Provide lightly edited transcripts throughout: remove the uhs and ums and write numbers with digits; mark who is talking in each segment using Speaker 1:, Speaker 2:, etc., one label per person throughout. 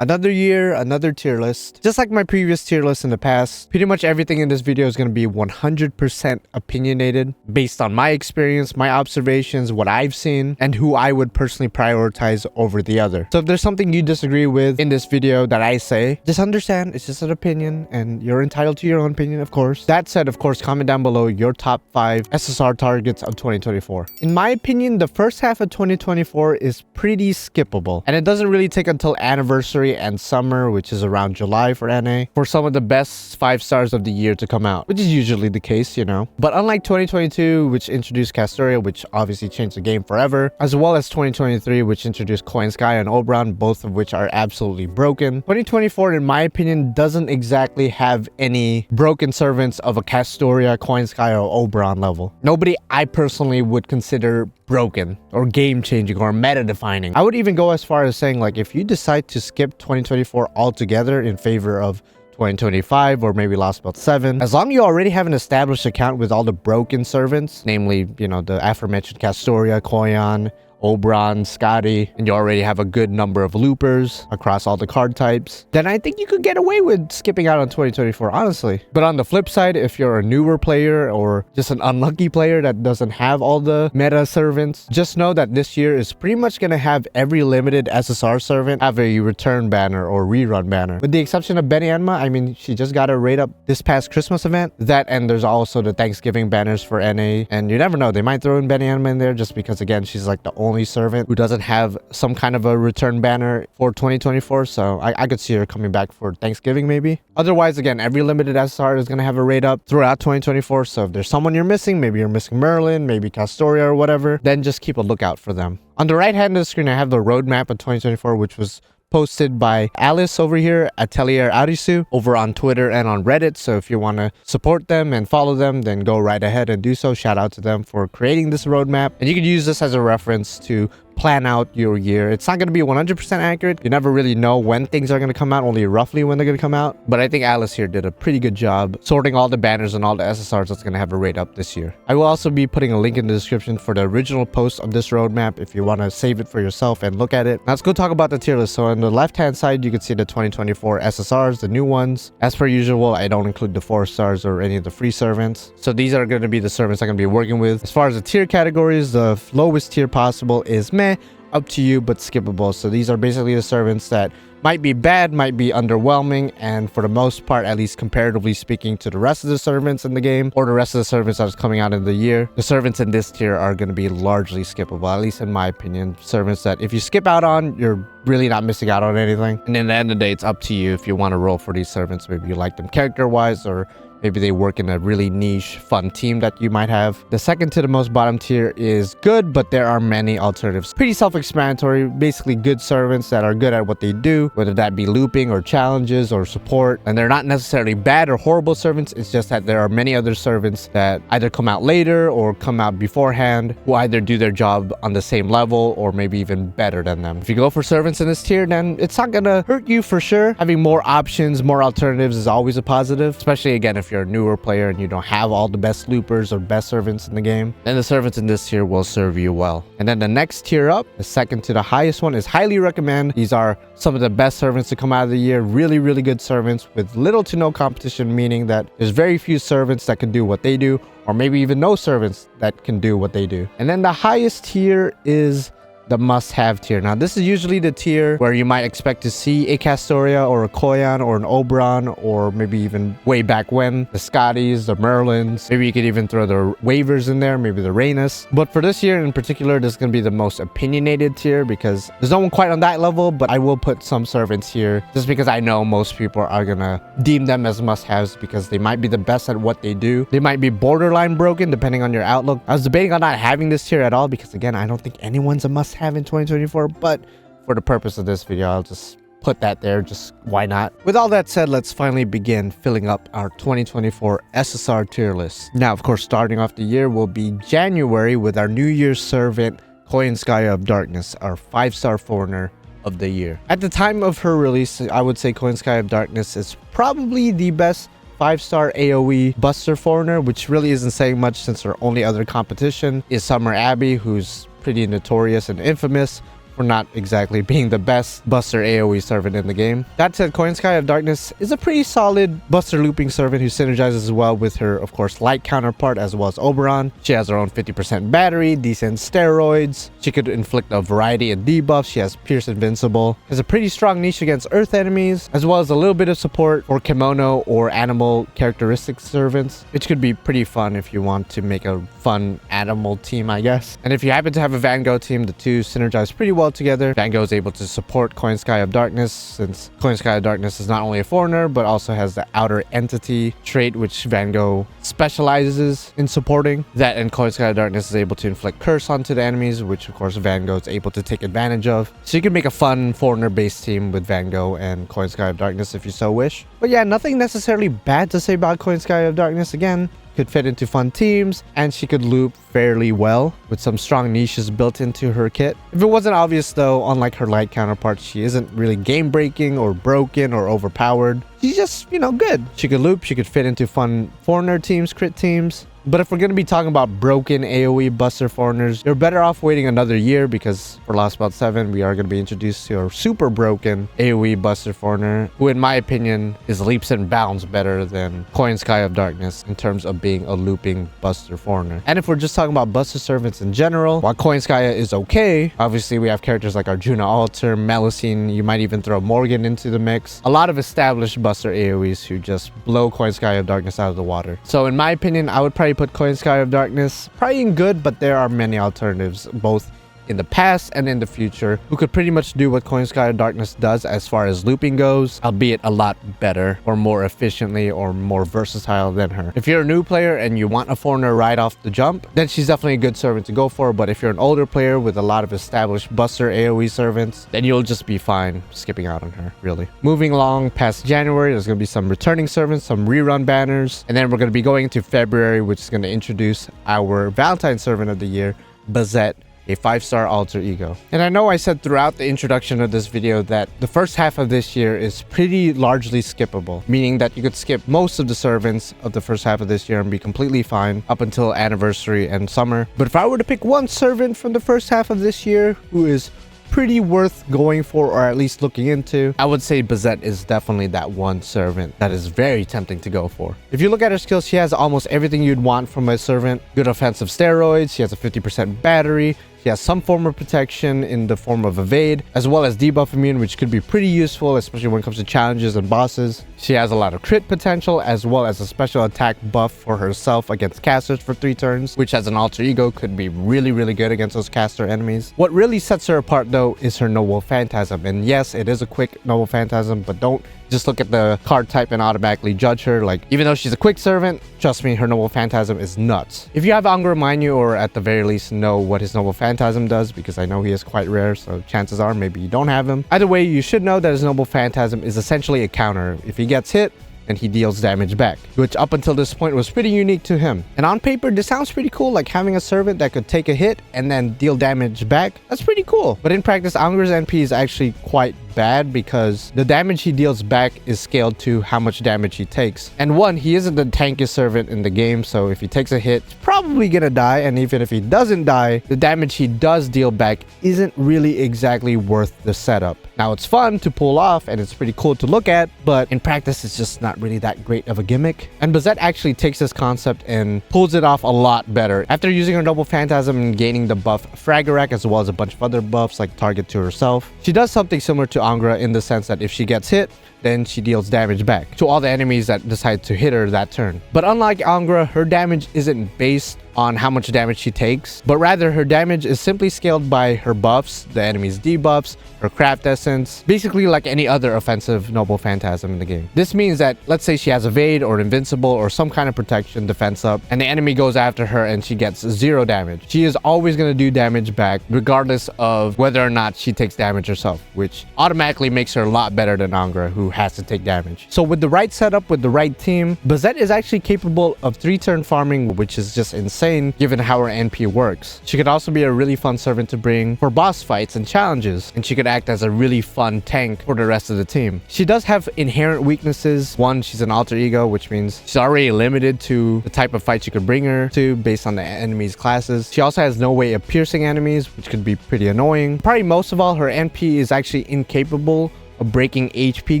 Speaker 1: Another year, another tier list. Just like my previous tier list in the past, pretty much everything in this video is going to be 100% opinionated based on my experience, my observations, what I've seen, and who I would personally prioritize over the other. So if there's something you disagree with in this video that I say, just understand it's just an opinion and you're entitled to your own opinion, of course. That said, of course, comment down below your top 5 SSR targets of 2024. In my opinion, the first half of 2024 is pretty skippable, and it doesn't really take until anniversary and summer, which is around July for NA, for some of the best 5 stars of the year to come out, which is usually the case, you know. But unlike 2022, which introduced Castoria, which obviously changed the game forever, as well as 2023, which introduced Koyanskaya and Oberon, both of which are absolutely broken, 2024, in my opinion, doesn't exactly have any broken servants of a Castoria, Koyanskaya, or Oberon level. Nobody I personally would consider broken or game-changing or meta-defining. I would even go as far as saying, like, if you decide to skip 2024 altogether in favor of 2025 or maybe Lostbelt 7, as long as you already have an established account with all the broken servants, namely, you know, the aforementioned Castoria, Koyan, Oberon, Scotty, and you already have a good number of loopers across all the card types, then I think you could get away with skipping out on 2024, honestly. But on the flip side, if you're a newer player or just an unlucky player that doesn't have all the meta servants, just know that this year is pretty much going to have every limited SSR servant have a return banner or rerun banner. With the exception of Benyanma, I mean, she just got a rate up this past Christmas event. That, and there's also the Thanksgiving banners for NA, and you never know, they might throw in Benyanma in there just because, again, she's like the only servant who doesn't have some kind of a return banner for 2024, so I could see her coming back for Thanksgiving maybe. Otherwise, again, every limited SSR is going to have a rate up throughout 2024, so if there's someone you're missing, maybe you're missing Merlin, maybe Castoria or whatever, then just keep a lookout for them. On the right hand of the screen, I have the roadmap of 2024, which was posted by Alice over here, Atelier Arisu, over on Twitter and on Reddit. So if you want to support them and follow them, then go right ahead and do so. Shout out to them for creating this roadmap. And you can use this as a reference to plan out your year. It's not going to be 100% accurate. You never really know when things are going to come out, only roughly when they're going to come out. But I think Alice here did a pretty good job sorting all the banners and all the SSRs that's going to have a rate up this year. I will also be putting a link in the description for the original post of this roadmap if you want to save it for yourself and look at it. Now let's go talk about the tier list. So on the left hand side, you can see the 2024 SSRs, the new ones. As per usual, I don't include the 4 stars or any of the free servants. So these are going to be the servants I'm going to be working with. As far as the tier categories, the lowest tier possible is meh, up to you, but skippable. So these are basically the servants that might be bad, might be underwhelming, and for the most part, at least comparatively speaking to the rest of the servants in the game or the rest of the servants that's coming out in the year, the servants in this tier are going to be largely skippable, at least in my opinion. Servants that if you skip out on, you're really not missing out on anything. And in the end of the day, it's up to you if you want to roll for these servants. Maybe you like them character-wise, or maybe they work in a really niche, fun team that you might have. The second to the most bottom tier is good, but there are many alternatives. Pretty self-explanatory, basically good servants that are good at what they do, whether that be looping or challenges or support. And they're not necessarily bad or horrible servants, it's just that there are many other servants that either come out later or come out beforehand who either do their job on the same level or maybe even better than them. If you go for servants in this tier, then it's not gonna hurt you for sure. Having more options, more alternatives is always a positive, especially again if you're a newer player and you don't have all the best loopers or best servants in the game, then the servants in this tier will serve you well. And then the next tier up, the second to the highest one, is highly recommend. These are some of the best servants to come out of the year. Really, really good servants with little to no competition, meaning that there's very few servants that can do what they do, or maybe even no servants that can do what they do. And then the highest tier is the must-have tier. Now, this is usually the tier where you might expect to see a Castoria or a Koyan or an Oberon, or maybe even way back when, the Scotties, the Merlins. Maybe you could even throw the waivers in there, maybe the Rainas. But for this year in particular, this is going to be the most opinionated tier because there's no one quite on that level, but I will put some servants here just because I know most people are going to deem them as must-haves because they might be the best at what they do. They might be borderline broken depending on your outlook. I was debating on not having this tier at all because, again, I don't think anyone's a must-have in 2024, but for the purpose of this video, I'll just put that there, just why not. With all that said, let's finally begin filling up our 2024 SSR tier list. Now, of course, starting off the year will be January with our New Year's servant, Koyanskaya of Darkness, our 5-star foreigner of the year. At the time of her release, I would say Koyanskaya of Darkness is probably the best 5-star AoE Buster foreigner, which really isn't saying much since her only other competition is Summer Abbey, who's pretty notorious and infamous for not exactly being the best Buster AoE servant in the game. That said, Koyanskaya of Darkness is a pretty solid Buster looping servant who synergizes well with her, of course, light counterpart as well as Oberon. She has her own 50% battery, decent steroids. She could inflict a variety of debuffs. She has Pierce Invincible. Has a pretty strong niche against earth enemies, as well as a little bit of support for kimono or animal characteristic servants, which could be pretty fun if you want to make a fun animal team, I guess. And if you happen to have a Van Gogh team, the two synergize pretty well together. Van Gogh is able to support Koyanskaya of Darkness, since Koyanskaya of Darkness is not only a foreigner, but also has the outer entity trait, which Van Gogh specializes in supporting. That and Koyanskaya of Darkness is able to inflict curse onto the enemies, which of course Van Gogh is able to take advantage of. So you can make a fun foreigner-based team with Van Gogh and Koyanskaya of Darkness if you so wish. But yeah, nothing necessarily bad to say about Koyanskaya of Darkness. Again, could fit into fun teams, and she could loop fairly well with some strong niches built into her kit. If it wasn't obvious though, unlike her light counterpart, she isn't really game breaking or broken or overpowered. She's just, you know, good. She could loop, she could fit into fun foreigner teams, crit teams. But if we're going to be talking about broken AoE Buster foreigners, you're better off waiting another year, because for Lostbelt 7, we are going to be introduced to a super broken AoE Buster foreigner, who in my opinion is leaps and bounds better than Koyanskaya of Darkness in terms of being a looping Buster foreigner. And if we're just talking about Buster servants in general, while Koyanskaya is okay, obviously we have characters like Arjuna Alter, Melusine, you might even throw Morgan into the mix. A lot of established Buster AoEs who just blow Koyanskaya of Darkness out of the water. So in my opinion, I would probably put Koyanskaya of Darkness probably in good, but there are many alternatives, both in the past and in the future, who could pretty much do what Koyanskaya of Darkness does as far as looping goes, albeit a lot better or more efficiently or more versatile than her. If you're a new player and you want a foreigner right off the jump, then she's definitely a good servant to go for. But if you're an older player with a lot of established Buster AoE servants, then you'll just be fine skipping out on her, really. Moving along past January, there's going to be some returning servants, some rerun banners, and then we're going to be going into February, which is going to introduce our Valentine servant of the year, Bazett, a 5-star alter ego. And I know I said throughout the introduction of this video that the first half of this year is pretty largely skippable, meaning that you could skip most of the servants of the first half of this year and be completely fine up until anniversary and summer. But if I were to pick one servant from the first half of this year who is pretty worth going for, or at least looking into, I would say Bazett is definitely that one servant that is very tempting to go for. If you look at her skills, she has almost everything you'd want from a servant. Good offensive steroids, she has a 50% battery, she has some form of protection in the form of evade, as well as debuff immune, which could be pretty useful, especially when it comes to challenges and bosses. She has a lot of crit potential, as well as a special attack buff for herself against casters for 3 turns, which as an alter ego could be really, really good against those caster enemies. What really sets her apart though is her Noble Phantasm. And yes, it is a quick Noble Phantasm, but don't just look at the card type and automatically judge her. Like, even though she's a quick servant, trust me, her Noble Phantasm is nuts. If you have Angra Mainyu, or at the very least know what his Noble Phantasm does, because I know he is quite rare, so chances are maybe you don't have him. Either way, you should know that his Noble Phantasm is essentially a counter. If he gets hit, and he deals damage back, which up until this point was pretty unique to him. And on paper, this sounds pretty cool, like having a servant that could take a hit and then deal damage back. That's pretty cool. But in practice, Angra's NP is actually quite bad, because the damage he deals back is scaled to how much damage he takes. And one, he isn't the tankiest servant in the game, so if he takes a hit, he's probably gonna die. And even if he doesn't die, the damage he does deal back isn't really exactly worth the setup. Now, it's fun to pull off and it's pretty cool to look at, but in practice, it's just not really that great of a gimmick. And Bazett actually takes this concept and pulls it off a lot better. After using her Noble Phantasm and gaining the buff Fragarak, as well as a bunch of other buffs like target to herself, she does something similar to Angra in the sense that if she gets hit, then she deals damage back to all the enemies that decide to hit her that turn. But unlike Angra, her damage isn't based on how much damage she takes, but rather her damage is simply scaled by her buffs, the enemy's debuffs, her craft essence, basically like any other offensive Noble Phantasm in the game. This means that, let's say she has evade or invincible or some kind of protection defense up, and the enemy goes after her and she gets 0 damage. She is always going to do damage back regardless of whether or not she takes damage herself, which automatically makes her a lot better than Angra, who has to take damage. So with the right setup, with the right team, Bazett is actually capable of 3-turn farming, which is just insane. insane given how her NP works. She could also be a really fun servant to bring for boss fights and challenges, and she could act as a really fun tank for the rest of the team. She does have inherent weaknesses. One, she's an alter ego, which means she's already limited to the type of fights you could bring her to based on the enemy's classes. She also has no way of piercing enemies, which could be pretty annoying. Probably most of all, her NP is actually incapable of breaking HP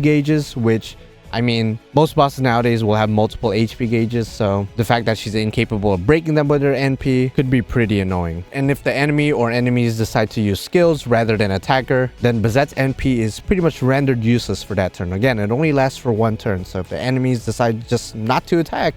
Speaker 1: gauges, which, I mean, most bosses nowadays will have multiple HP gauges, so the fact that she's incapable of breaking them with her NP could be pretty annoying. And if the enemy or enemies decide to use skills rather than attack her, then Bazett's NP is pretty much rendered useless for that turn. Again, it only lasts for one turn, so if the enemies decide just not to attack,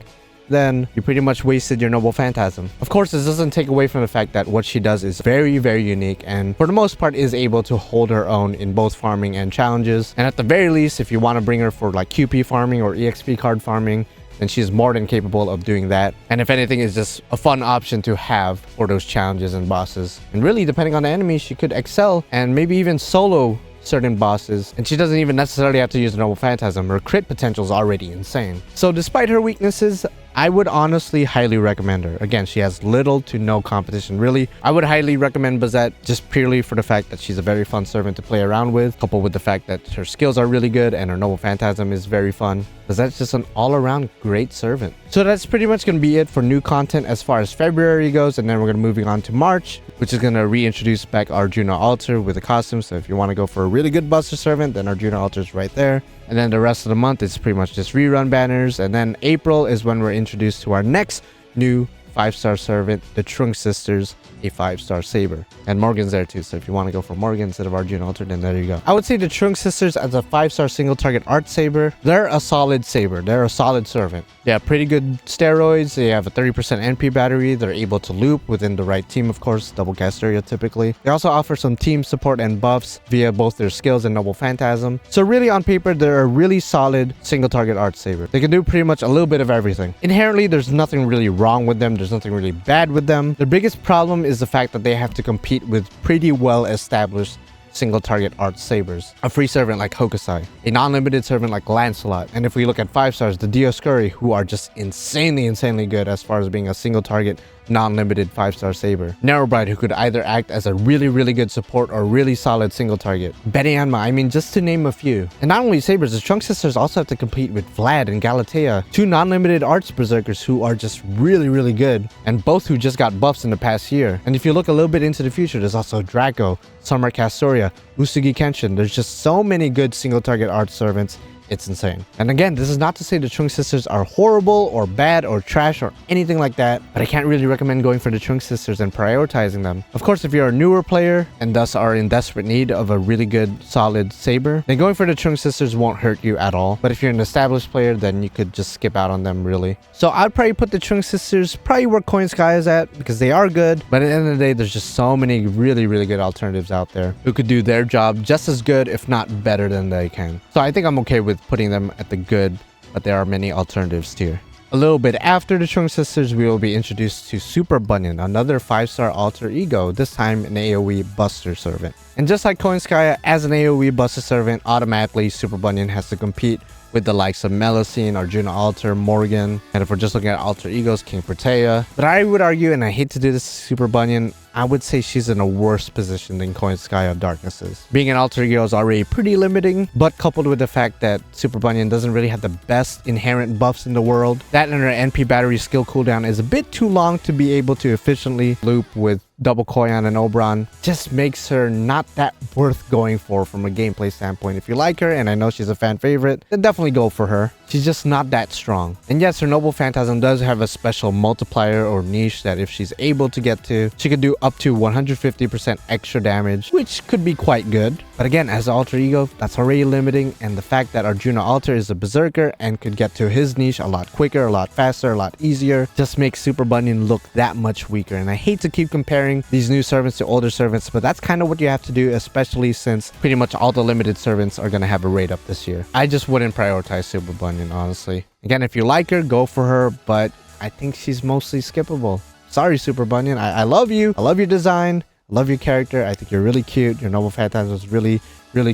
Speaker 1: then you pretty much wasted your Noble Phantasm. Of course, this doesn't take away from the fact that what she does is very, very unique, and for the most part is able to hold her own in both farming and challenges. And at the very least, if you want to bring her for like QP farming or EXP card farming, then she's more than capable of doing that. And if anything, it's just a fun option to have for those challenges and bosses. And really, depending on the enemy, she could excel and maybe even solo certain bosses, and she doesn't even necessarily have to use a Noble Phantasm. Her crit potential is already insane. So despite her weaknesses, I would honestly highly recommend her. Again, she has little to no competition, really. I would highly recommend Bazett just purely for the fact that she's a very fun servant to play around with, coupled with the fact that her skills are really good and her Noble Phantasm is very fun. Bazett's just an all-around great servant. So that's pretty much going to be it for new content as far as February goes, and then we're going to moving on to March, which is going to reintroduce back Arjuna Altar with a costume. So if you want to go for a really good Buster Servant, then Arjuna Altar is right there. And then the rest of the month is pretty much just rerun banners. And then April is when we're introduced to our next new 5-star servant, the Trung Sisters, a 5-star saber. And Morgan's there too, so if you want to go for Morgan instead of Arjuna Altar, then there you go. I would say the Trung Sisters as a 5-star single target art saber, they're a solid saber. They're a solid servant. They have pretty good steroids. They have a 30% NP battery. They're able to loop within the right team, of course, double cast area typically. They also offer some team support and buffs via both their skills and Noble Phantasm. So really on paper, they're a really solid single target art saber. They can do pretty much a little bit of everything. Inherently, there's nothing really wrong with them. There's nothing really bad with them. The biggest problem is the fact that they have to compete with pretty well established single target art sabers. A free servant like Hokusai, a non-limited servant like Lancelot, and if we look at 5-stars, the Dioscuri, who are just insanely good as far as being a single target non-limited 5-star saber. Narrowbright, who could either act as a really good support or really solid single target. Beteanma, I mean, just to name a few. And not only sabers, the Trung Sisters also have to compete with Vlad and Galatea, two non-limited arts berserkers who are just really good, and both who just got buffs in the past year. And if you look a little bit into the future, there's also Draco, Summer Castoria, Usugi Kenshin. There's just so many good single target art servants. It's insane. And again, this is not to say the Trung Sisters are horrible or bad or trash or anything like that, but I can't really recommend going for the Trung Sisters and prioritizing them. Of course, if you're a newer player and thus are in desperate need of a really good solid saber, then going for the Trung Sisters won't hurt you at all. But if you're an established player, then you could just skip out on them really. So I'd probably put the Trung Sisters probably where Koyanskaya is at, because they are good, but at the end of the day, there's just so many really good alternatives out there who could do their job just as good, if not better than they can. So I think I'm okay with putting them at the good, but there are many alternatives tier. A little bit after the Trung Sisters, we will be introduced to Super Bunyan, another 5-star alter ego, this time an AoE Buster Servant. And just like Koyanskaya, as an AoE Buster Servant, automatically Super Bunyan has to compete with the likes of Melusine, Arjuna Altar, Morgan, and if we're just looking at alter egos, King Protea. But I would argue, and I hate to do this to Super Bunyan, I would say she's in a worse position than Koyanskaya of Darkness is. Being an alter ego is already pretty limiting, but coupled with the fact that Super Bunyan doesn't really have the best inherent buffs in the world, that and her NP battery skill cooldown is a bit too long to be able to efficiently loop with double Koyan and Oberon, just makes her not that worth going for from a gameplay standpoint. If you like her, and I know she's a fan favorite, then definitely go for her. She's just not that strong. And yes, her Noble Phantasm does have a special multiplier or niche that if she's able to get to, she could do up to 150% extra damage, which could be quite good. But again, as an alter ego, that's already limiting, and the fact that Arjuna Altar is a berserker and could get to his niche a lot quicker, a lot faster, a lot easier, just makes Super Bunyan look that much weaker. And I hate to keep comparing these new servants to older servants, but that's kind of what you have to do, especially since pretty much all the limited servants are going to have a rate up this year. I just wouldn't prioritize Super Bunyan, honestly. Again, if you like her, go for her, but I think she's mostly skippable. Sorry, Super Bunyan. I love you. I love your design. I love your character. I think you're really cute. Your Noble Phantasm is really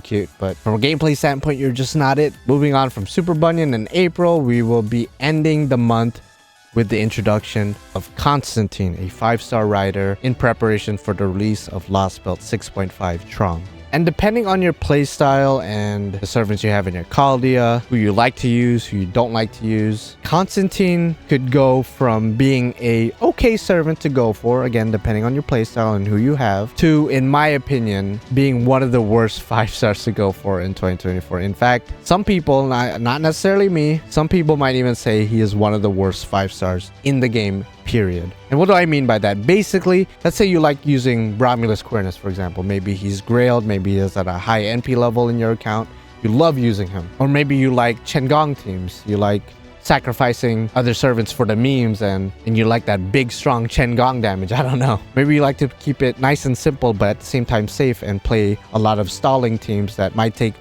Speaker 1: cute, but from a gameplay standpoint, you're just not it. Moving on from Super Bunyan in April, we will be ending the month with the introduction of Constantine, a 5-star rider, in preparation for the release of Lostbelt 6.5 Trung. And depending on your playstyle and the servants you have in your Chaldea, who you like to use, who you don't like to use, Constantine could go from being a okay servant to go for, again, depending on your playstyle and who you have, to, in my opinion, being one of the worst 5-stars to go for in 2024. In fact, some people, not necessarily me, some people might even say he is one of the worst 5-stars in the game, period. And what do I mean by that? Basically, let's say you like using Romulus Quirinius, for example. Maybe he's grailed, maybe he's at a high NP level in your account. You love using him. Or maybe you like Chengong teams. You like sacrificing other servants for the memes and you like that big, strong Chengong damage. I don't know. Maybe you like to keep it nice and simple, but at the same time safe and play a lot of stalling teams that might take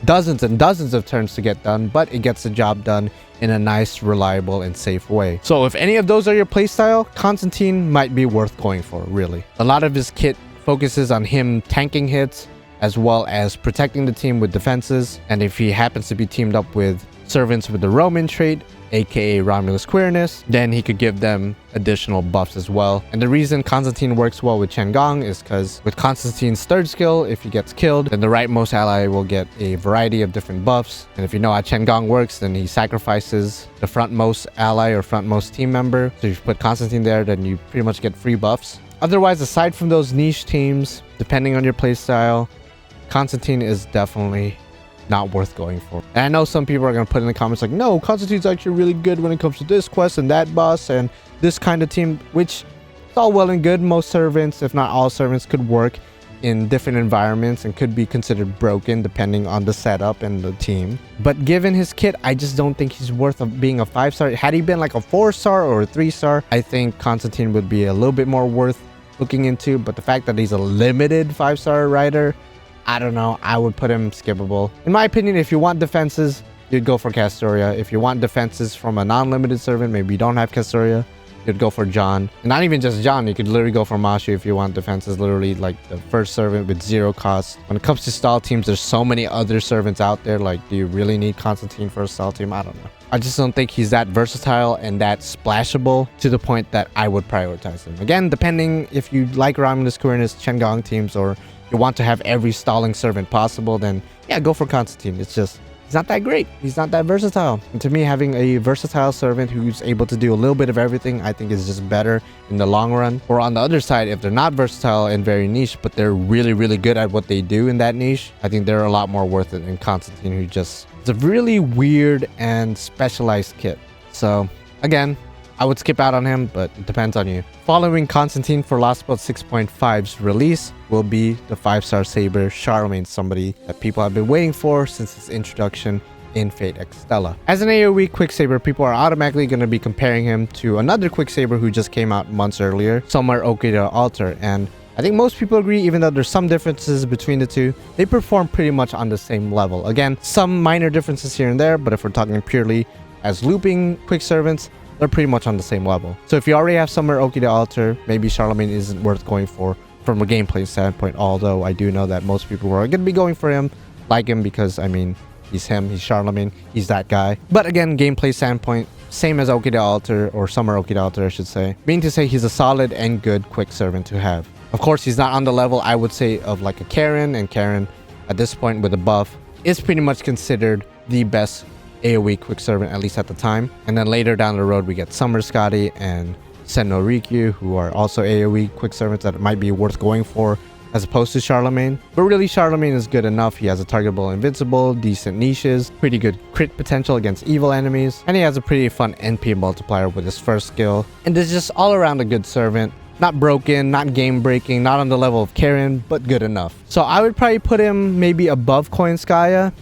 Speaker 1: dozens and dozens of turns to get done, but it gets the job done in a nice, reliable, and safe way. So if any of those are your playstyle, Constantine might be worth going for, really. A lot of his kit focuses on him tanking hits as well as protecting the team with defenses, and if he happens to be teamed up with servants with the Roman trait, aka Romulus Quirinius, then he could give them additional buffs as well. And the reason Constantine works well with Chengong is because with Constantine's 3rd skill, if he gets killed, then the rightmost ally will get a variety of different buffs. And if you know how Chengong works, then he sacrifices the frontmost ally or frontmost team member. So if you put Constantine there, then you pretty much get free buffs. Otherwise, aside from those niche teams, depending on your playstyle, Constantine is definitely not worth going for. And I know some people are going to put in the comments like, no, Constantine's actually really good when it comes to this quest and that boss and this kind of team, which is all well and good. Most servants, if not all servants, could work in different environments and could be considered broken depending on the setup and the team. But given his kit, I just don't think he's worth being a 5-star. Had he been like a 4-star or a 3-star, I think Constantine would be a little bit more worth looking into. But the fact that he's a limited 5-star rider, I don't know. I would put him skippable. In my opinion, if you want defenses, you'd go for Castoria. If you want defenses from a non-limited servant, maybe you don't have Castoria, you'd go for John. And not even just John, you could literally go for Mashu if you want defenses, literally like the first servant with 0 cost. When it comes to stall teams, there's so many other servants out there. Like, do you really need Constantine for a stall team? I don't know. I just don't think he's that versatile and that splashable to the point that I would prioritize him. Again, depending if you like Romulus Quirinius, Chengong teams, or you want to have every stalling servant possible, then yeah, go for Constantine. It's just, he's not that great. He's not that versatile. And to me, having a versatile servant who's able to do a little bit of everything, I think is just better in the long run. Or on the other side, if they're not versatile and very niche, but they're really, really good at what they do in that niche, I think they're a lot more worth it than Constantine, who just, it's a really weird and specialized kit. So again, I would skip out on him, but it depends on you. Following Constantine for Lostbelt 6.5's release will be the 5-star saber Charlemagne, somebody that people have been waiting for since its introduction in Fate X Stella. As an AoE quick saber, people are automatically going to be comparing him to another quick saber who just came out months earlier, Somewhere Okida Altar, and I think most people agree, even though there's some differences between the two, they perform pretty much on the same level. Again, some minor differences here and there, but if we're talking purely as looping quick servants, they're pretty much on the same level. So if you already have Somewhere Okida Altar, maybe Charlemagne isn't worth going for from a gameplay standpoint, although I do know that most people are going to be going for him, like him, because, I mean, he's him, he's Charlemagne, he's that guy. But again, gameplay standpoint, same as Okida Altar, or Somewhere Okida Altar, I should say. Meaning to say he's a solid and good quick servant to have. Of course, he's not on the level, I would say, of like a Karen, and Karen, at this point with a buff, is pretty much considered the best AoE quick servant, at least at the time. And then later down the road, we get Scáthach-Skaði and Senno Rikyu, who are also AoE quick servants that might be worth going for as opposed to Charlemagne. But really, Charlemagne is good enough. He has a targetable invincible, decent niches, pretty good crit potential against evil enemies, and he has a pretty fun NP multiplier with his first skill. And is just all around a good servant. Not broken, not game breaking, not on the level of Karen, but good enough. So I would probably put him maybe above Koyanskaya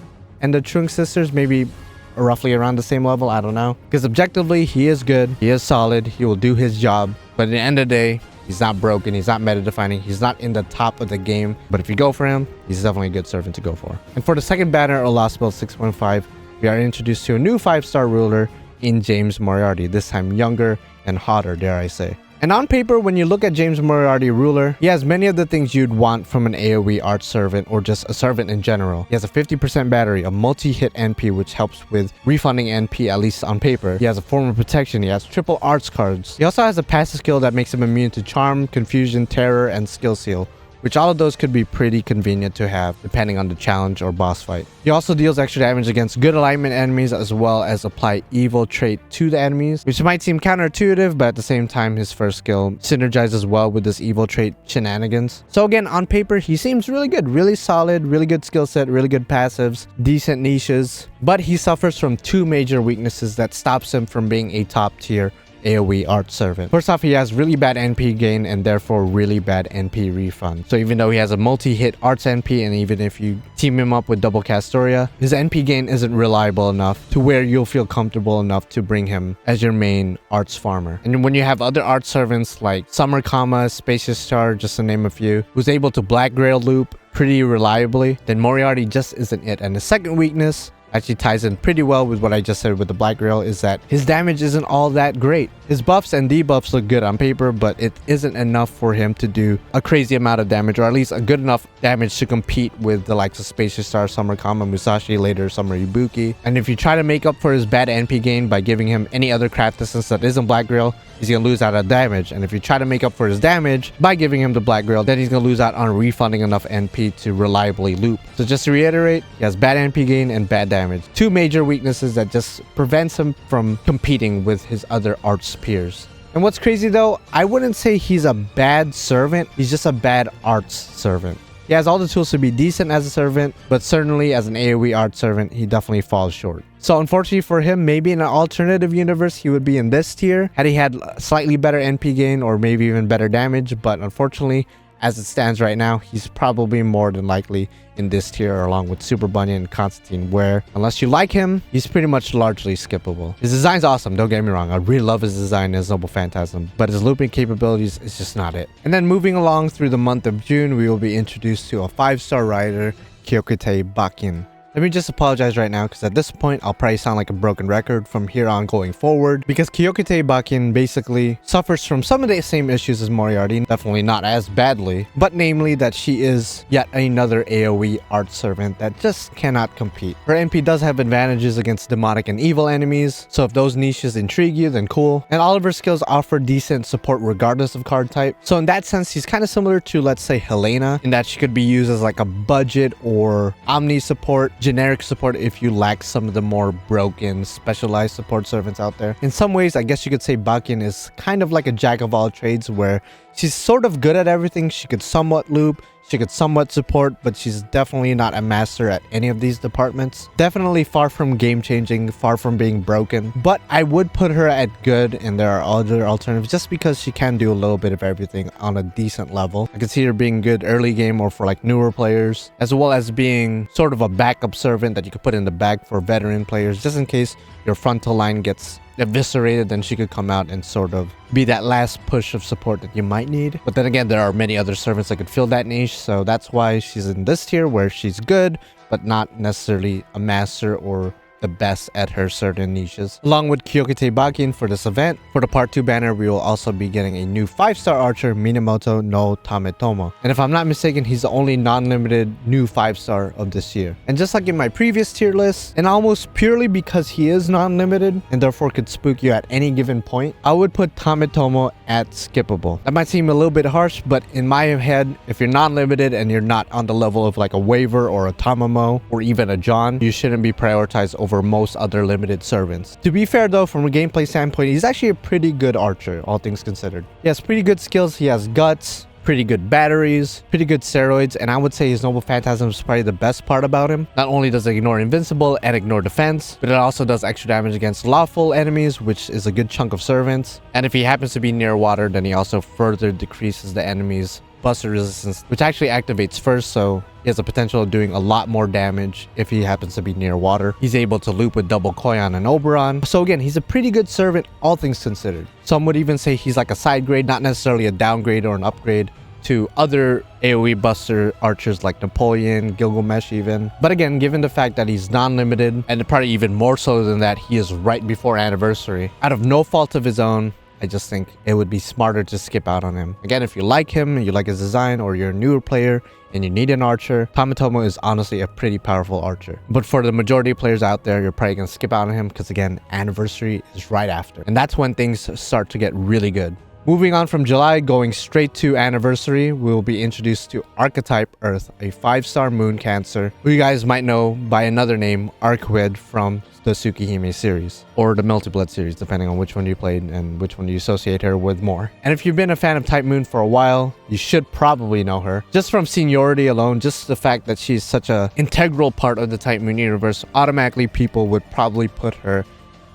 Speaker 1: and the Trung Sisters, maybe roughly around the same level. I don't know, because objectively he is good, he is solid, he will do his job, but at the end of the day, he's not broken, he's not meta defining, he's not in the top of the game. But if you go for him, he's definitely a good servant to go for. And for the second banner of Lostbelt 6.5, we are introduced to a new 5-star ruler in James Moriarty, this time younger and hotter, dare I say. And on paper, when you look at James Moriarty Ruler, he has many of the things you'd want from an AoE art servant or just a servant in general. He has a 50% battery, a multi-hit NP which helps with refunding NP at least on paper. He has a form of protection, he has triple arts cards. He also has a passive skill that makes him immune to charm, confusion, terror, and skill seal, which all of those could be pretty convenient to have depending on the challenge or boss fight. He also deals extra damage against good alignment enemies as well as apply evil trait to the enemies, which might seem counterintuitive, but at the same time his first skill synergizes well with this evil trait shenanigans. So again, on paper he seems really good, really solid, really good skill set, really good passives, decent niches, but he suffers from two major weaknesses that stops him from being a top tier AoE art servant. First off, he has really bad NP gain and therefore really bad NP refund. So even though he has a multi-hit arts NP, and even if you team him up with double Castoria, his NP gain isn't reliable enough to where you'll feel comfortable enough to bring him as your main arts farmer. And when you have other art servants like Summer Kama, Spacious Star, just to name a few, who's able to Black Grail loop pretty reliably, then Moriarty just isn't it. And the second weakness actually ties in pretty well with what I just said with the Black Grail, is that his damage isn't all that great. His buffs and debuffs look good on paper, but it isn't enough for him to do a crazy amount of damage, or at least a good enough damage to compete with the likes of Spacious Star, Summer Kama, Musashi, later Summer Ibuki. And if you try to make up for his bad NP gain by giving him any other craft distance that isn't Black Grail, he's gonna lose out on damage. And if you try to make up for his damage by giving him the Black Grail, then he's gonna lose out on refunding enough NP to reliably loop. So just to reiterate, he has bad NP gain and bad damage. Two major weaknesses that just prevents him from competing with his other arts peers. And what's crazy though, I wouldn't say he's a bad servant, he's just a bad arts servant. He has all the tools to be decent as a servant, but certainly as an AoE art servant, he definitely falls short. So unfortunately for him, maybe in an alternative universe, he would be in this tier had he had slightly better NP gain or maybe even better damage. But unfortunately, as it stands right now, he's probably more than likely in this tier along with Super Bunyan and Constantine, where unless you like him, he's pretty much largely skippable. His design's awesome, don't get me wrong. I really love his design as Noble Phantasm, but his looping capabilities is just not it. And then moving along through the month of June, we will be introduced to a 5-star rider, Kyokutei Bakin. Let me just apologize right now because at this point I'll probably sound like a broken record from here on going forward, because Kyokutei Bakin basically suffers from some of the same issues as Moriarty, definitely not as badly, but namely that she is yet another AoE art servant that just cannot compete. Her NP does have advantages against demonic and evil enemies, so if those niches intrigue you, then cool. And all of her skills offer decent support regardless of card type. So in that sense, she's kind of similar to, let's say, Helena, in that she could be used as like a budget or omni support, generic support if you lack some of the more broken specialized support servants out there. In some ways, I guess you could say Bakin is kind of like a jack of all trades, where she's sort of good at everything. She could somewhat loop, she could somewhat support, but she's definitely not a master at any of these departments. Definitely far from game changing, far from being broken, but I would put her at good, and there are other alternatives just because she can do a little bit of everything on a decent level. I could see her being good early game or for like newer players, as well as being sort of a backup servant that you could put in the back for veteran players, just in case your frontal line gets eviscerated. Then she could come out and sort of be that last push of support that you might need. But then again, there are many other servants that could fill that niche, so that's why she's in this tier, where she's good but not necessarily a master or the best at her certain niches. Along with Kyokutei Bakin for this event, for the part 2 banner, we will also be getting a new 5-star archer, Minamoto no Tametomo. And if I'm not mistaken, he's the only non-limited new 5-star of this year. And just like in my previous tier list, and almost purely because he is non-limited and therefore could spook you at any given point, I would put Tametomo at skippable. That might seem a little bit harsh, but in my head, if you're non-limited and you're not on the level of like a Waver or a Tamamo or even a John, you shouldn't be prioritized over most other limited servants. To be fair though, from a gameplay standpoint, he's actually a pretty good archer, all things considered. He has pretty good skills, he has guts, pretty good batteries, pretty good steroids, and I would say his Noble Phantasm is probably the best part about him. Not only does it ignore invincible and ignore defense, but it also does extra damage against lawful enemies, which is a good chunk of servants. And if he happens to be near water, then he also further decreases the enemy's buster resistance, which actually activates first, so he has the potential of doing a lot more damage if he happens to be near water. He's able to loop with double Koyan and Oberon. So again, he's a pretty good servant, all things considered. Some would even say he's like a side grade, not necessarily a downgrade or an upgrade to other AoE buster archers like Napoleon, Gilgamesh even. But again, given the fact that he's non-limited, and probably even more so than that, he is right before anniversary, out of no fault of his own, I just think it would be smarter to skip out on him. Again, if you like him, you like his design, or you're a newer player and you need an archer, Tametomo is honestly a pretty powerful archer. But for the majority of players out there, you're probably gonna skip out on him because again, anniversary is right after. And that's when things start to get really good. Moving on from July, going straight to anniversary, we will be introduced to Archetype Earth, a 5-star moon cancer, who you guys might know by another name, Arcueid, from the Tsukihime series, or the Multi-Blood series, depending on which one you played and which one you associate her with more. And if you've been a fan of Type Moon for a while, you should probably know her. Just from seniority alone, just the fact that she's such an integral part of the Type Moon universe, automatically people would probably put her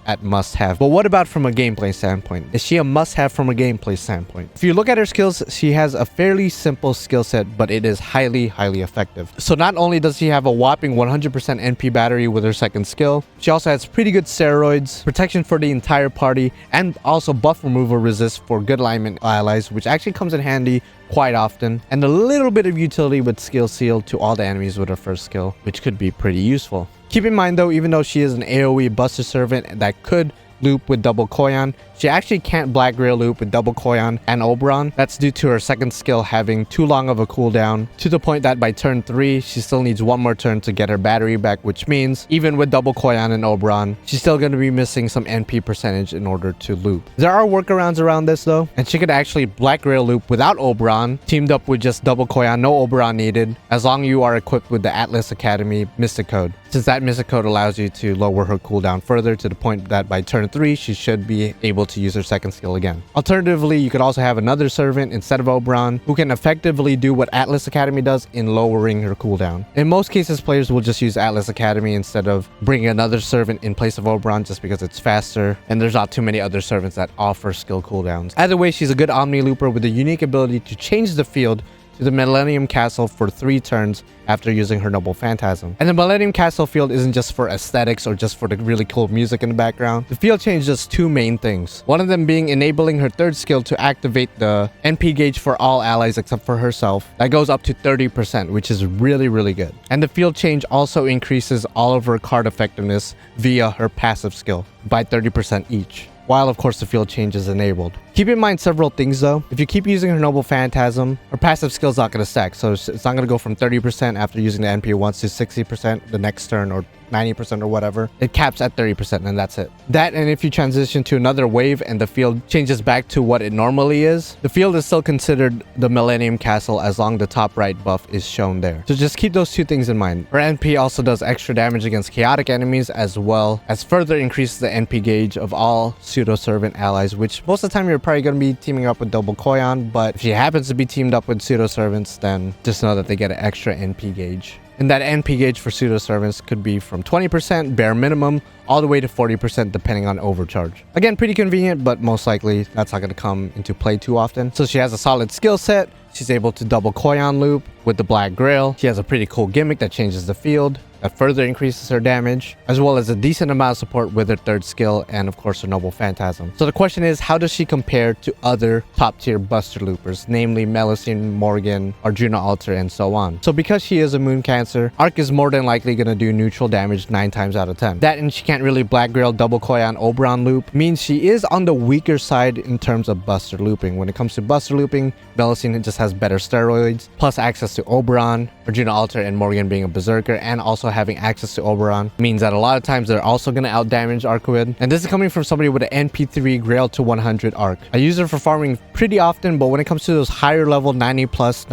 Speaker 1: at must-have. But what about from a gameplay standpoint? Is she a must-have from a gameplay standpoint? If you look at her skills, she has a fairly simple skill set, but it is highly effective. So not only does she have a whopping 100% NP battery with her second skill, she also has pretty good steroids, protection for the entire party, and also buff removal resist for good alignment allies, which actually comes in handy quite often, and a little bit of utility with skill seal to all the enemies with her first skill, which could be pretty useful. Keep in mind though, even though she is an AoE Buster Servant that could loop with double Koyan, she actually can't Black Grail loop with double Koyan and Oberon. That's due to her second skill having too long of a cooldown, to the point that by turn 3, she still needs one more turn to get her battery back, which means even with double Koyan and Oberon, she's still going to be missing some NP percentage in order to loop. There are workarounds around this though, and she could actually Black Grail loop without Oberon, teamed up with just double Koyan, no Oberon needed, as long as you are equipped with the Atlas Academy Mystic Code, since that Mystic Code allows you to lower her cooldown further to the point that by turn 3, she should be able to use her second skill again. Alternatively, you could also have another servant instead of Oberon who can effectively do what Atlas Academy does in lowering her cooldown. In most cases, players will just use Atlas Academy instead of bringing another servant in place of Oberon just because it's faster and there's not too many other servants that offer skill cooldowns. Either way, she's a good Omni Looper with a unique ability to change the field to the Millennium Castle for 3 turns after using her Noble Phantasm. And the Millennium Castle field isn't just for aesthetics or just for the really cool music in the background. The field change does 2 main things. One of them being enabling her third skill to activate the NP gauge for all allies except for herself. That goes up to 30%, which is really good. And the field change also increases all of her card effectiveness via her passive skill by 30% each, while of course the field change is enabled. Keep in mind several things though. If you keep using her Noble Phantasm, her passive skill is not going to stack, so it's not going to go from 30% after using the NP once to 60% the next turn, or 90% or whatever. It caps at 30% and that's it. That, and if you transition to another wave and the field changes back to what it normally is, the field is still considered the Millennium Castle as long as the top right buff is shown there. So just keep those 2 things in mind. Her NP also does extra damage against chaotic enemies, as well as further increases the NP gauge of all pseudo-servant allies, which most of the time you're probably going to be teaming up with double Koyan, but if she happens to be teamed up with pseudo-servants, then just know that they get an extra NP gauge. And that NP gauge for pseudo-servants could be from 20% bare minimum all the way to 40% depending on overcharge. Again, pretty convenient, but most likely that's not going to come into play too often. So she has a solid skill set. She's able to double Koyan loop with the Black Grail. She has a pretty cool gimmick that changes the field, that further increases her damage, as well as a decent amount of support with her third skill and of course her Noble Phantasm. So the question is, how does she compare to other top tier Buster Loopers, namely Melusine, Morgan, Arjuna Alter, and so on? So because she is a Moon Cancer, Arc is more than likely going to do neutral damage 9 times out of 10. That, and she can't really Black Grail, double Koyan, Oberon loop, means she is on the weaker side in terms of Buster looping. When it comes to Buster looping, Melusine just has better steroids, plus access to Oberon, Arjuna Alter and Morgan being a Berserker, and also having access to Oberon means that a lot of times they're also going to outdamage Arcueid. And this is coming from somebody with an NP3 Grail to 100 arc. I use her for farming pretty often, but when it comes to those higher level 90 plus